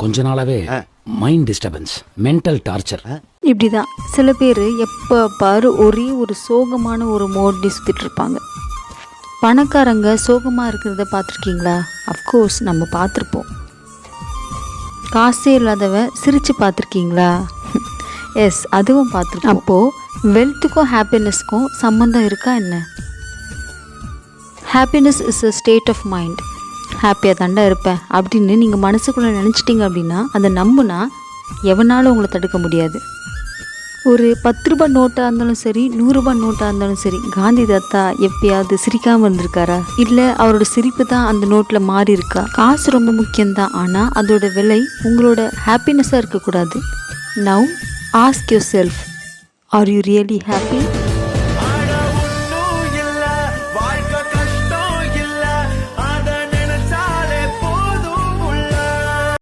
கொஞ்ச நாளாவே mind disturbance, mental torture. இப்படிதான் சில பேர் எப்போ பாரு ஒரே ஒரு சோகமான ஒரு மோடி சுற்றிட்டு இருப்பாங்க. பணக்காரங்க சோகமாக இருக்கிறத பார்த்துருக்கீங்களா? அஃப்கோர்ஸ் நம்ம பார்த்துருப்போம். காசே இல்லாதவன் சிரித்து பார்த்துருக்கீங்களா? எஸ், அதுவும் பார்த்துருக்கோம். அப்போது வெல்த்துக்கும் ஹாப்பினஸ்க்கும் சம்மந்தம் இருக்கா என்ன? Happiness is a state of mind. ஹாப்பியாக தாண்டா இருப்பேன் அப்படின்னு நீங்கள் மனசுக்குள்ளே நினச்சிட்டிங்க அப்படின்னா அதை நம்புனா எவனாலும் உங்களை தடுக்க முடியாது. ஒரு 10 ரூபாய் நோட்டாக இருந்தாலும் சரி, 100 ரூபாய் நோட்டாக இருந்தாலும் சரி, காந்தி தாத்தா எப்பயாவது சிரிக்காமல் இருந்திருக்காரா? இல்லை அவரோட சிரிப்பு தான் அந்த நோட்டில் மாறி இருக்கா? காசு ரொம்ப முக்கியம்தான், ஆனால் அதோட விலை உங்களோட ஹாப்பினஸ்ஸாக இருக்கக்கூடாது. Now ask your self, are you really happy?